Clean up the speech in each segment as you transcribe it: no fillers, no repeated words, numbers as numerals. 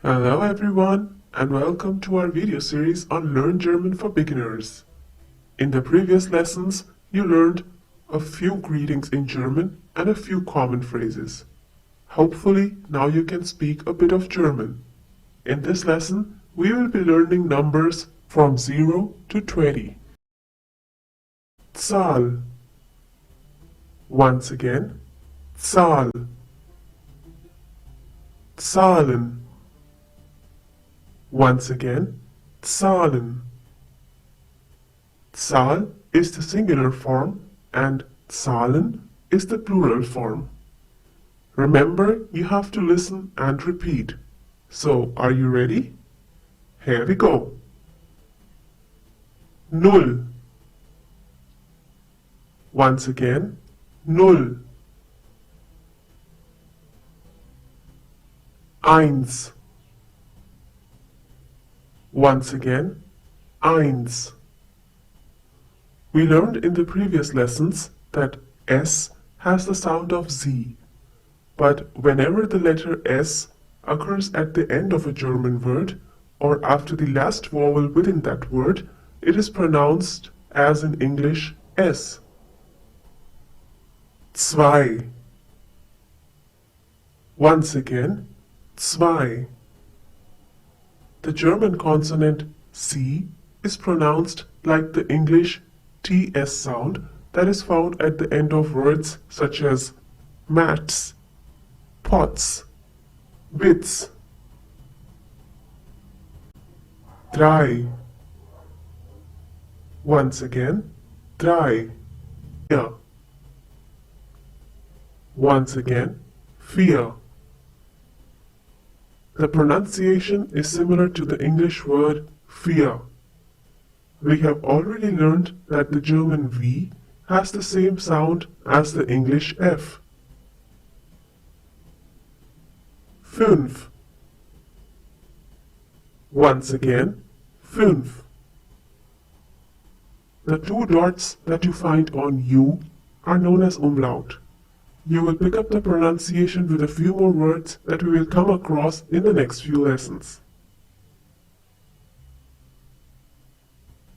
Hello everyone, and welcome to our video series on Learn German for Beginners. In the previous lessons, you learned a few greetings in German and a few common phrases. Hopefully, now you can speak a bit of German. In this lesson, we will be learning numbers from 0 to 20. Zahl. Once again, Zahl. Zahlen. Once again, Zahlen. Zahl is the singular form and Zahlen is the plural form. Remember, you have to listen and repeat. So, are you ready? Here we go. Null. Once again, Null. Eins. Once again, eins. We learned in the previous lessons that S has the sound of Z, but whenever the letter S occurs at the end of a German word or after the last vowel within that word, it is pronounced as in English S. Zwei. Once again, zwei. The German consonant C is pronounced like the English TS sound that is found at the end of words such as mats, pots, Witz. Drei. Once again, drei. Vier. Once again, vier. The pronunciation is similar to the English word vier. We have already learned that the German V has the same sound as the English F. Fünf. Once again, fünf. The two dots that you find on U are known as umlaut. You will pick up the pronunciation with a few more words that we will come across in the next few lessons.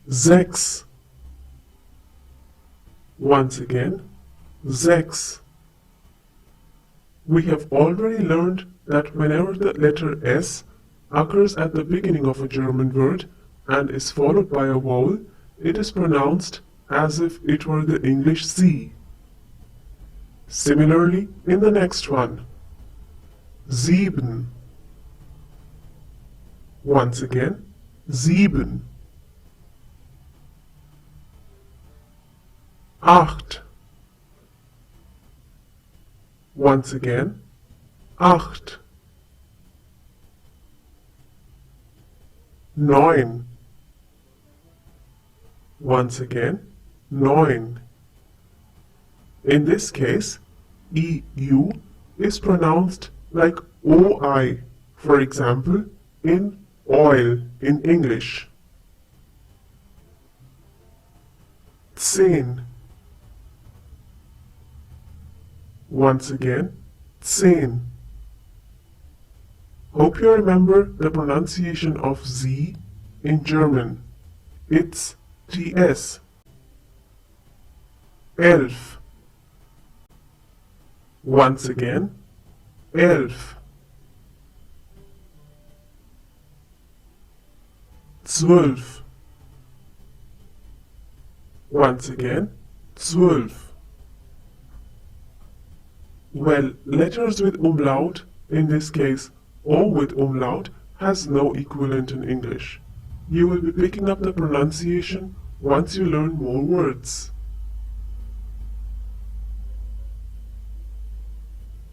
Sechs. Once again, sechs. We have already learned that whenever the letter S occurs at the beginning of a German word and is followed by a vowel, it is pronounced as if it were the English Z. Similarly, in the next one, sieben. Once again, sieben. Acht. Once again, acht. Neun. Once again, neun. In this case, EU is pronounced like OI, for example, in oil in English. Zehn. Once again, zehn. Hope you remember the pronunciation of Z in German. It's TS. Elf. Once again, elf. Zwölf. Once again, zwölf. Well, letters with umlaut, in this case O with umlaut, has no equivalent in English. You will be picking up the pronunciation once you learn more words.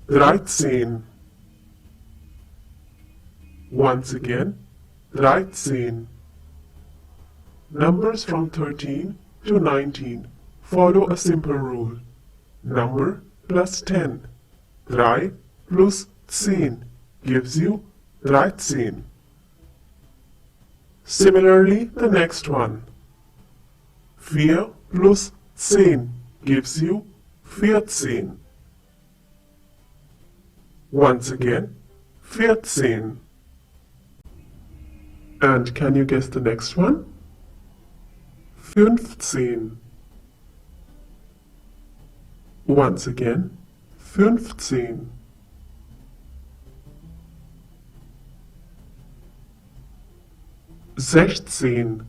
Dreizehn. Once again, dreizehn. Numbers from 13 to 19 follow a simple rule. Number plus 10. 3 plus 10 gives you dreizehn. Similarly, the next one. 4 plus 10 gives you vierzehn. Once again, vierzehn. And can you guess the next one? 15. Once again, 15. Sechzehn.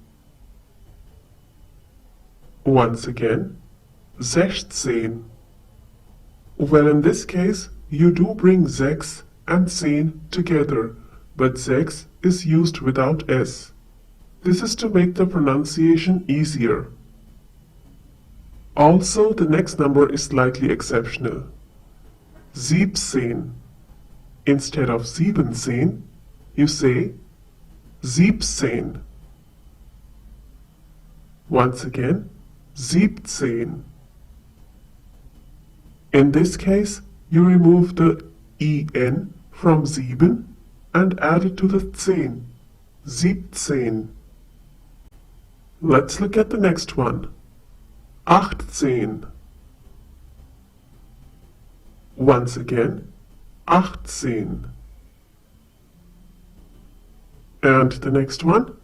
Once again, 16. Well, in this case, you do bring 6 and 10 together, but 6 is used without S. This is to make the pronunciation easier. Also, the next number is slightly exceptional. 17. Instead of 17, you say 17. Once again, 17. In this case, you remove the en from 7 and add it to the 10. 17. Let's look at the next one. 18. Once again, 18. And the next one,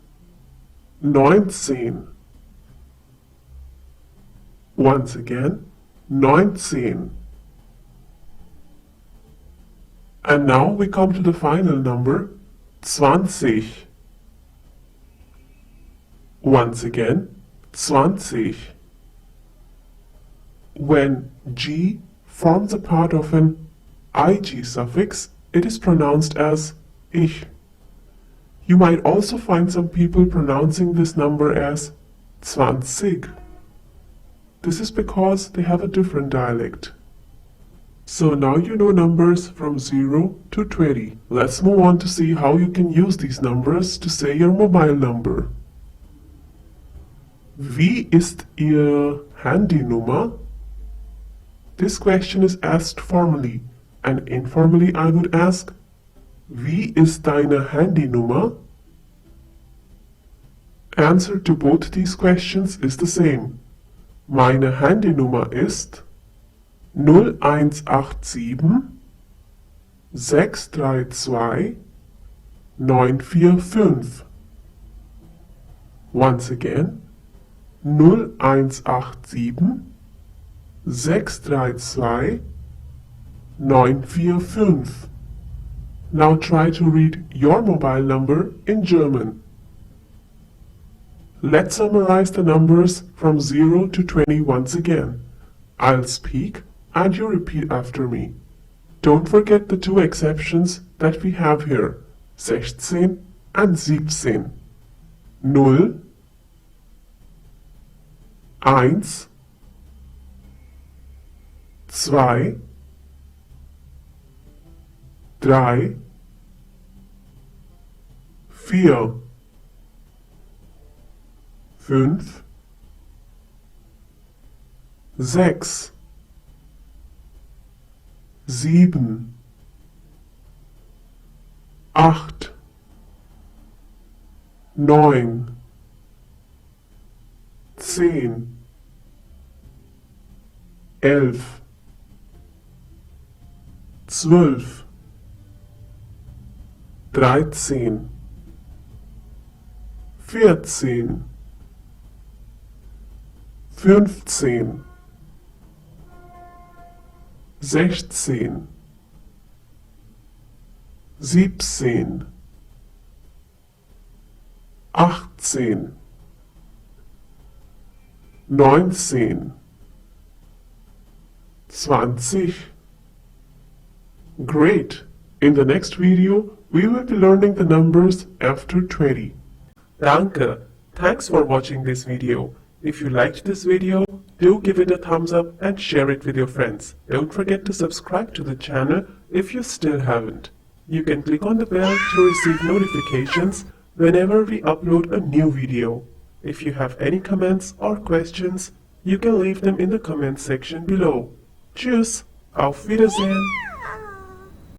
19. Once again, 19. And now we come to the final number, 20. Once again, 20. When G forms a part of an ig suffix, it is pronounced as ich. You might also find some people pronouncing this number as 20. This is because they have a different dialect. So now you know numbers from 0 to 20. Let's move on to see how you can use these numbers to say your mobile number. Wie ist Ihr Handynummer? This question is asked formally, and informally I would ask, Wie ist deine Handynummer? Answer to both these questions is the same. Meine Handynummer ist 0187 632 945. Once again, 0187 632 945. Now try to read your mobile number in German. Let's summarize the numbers from 0 to 20 once again. I'll speak and you repeat after me. Don't forget the two exceptions that we have here, 16 and 17. 0, 1, 2, 3, 4, 5, 6, 7, 8, 9, 10, 11, 12, 13, 14, 15, 16, 17, 18, 19, 20. Great! In the next video, we will be learning the numbers after 20. Danke! Thanks for watching this video. If you liked this video, do give it a thumbs up and share it with your friends. Don't forget to subscribe to the channel if you still haven't. You can click on the bell to receive notifications whenever we upload a new video. If you have any comments or questions, you can leave them in the comment section below. Tschüss, auf Wiedersehen!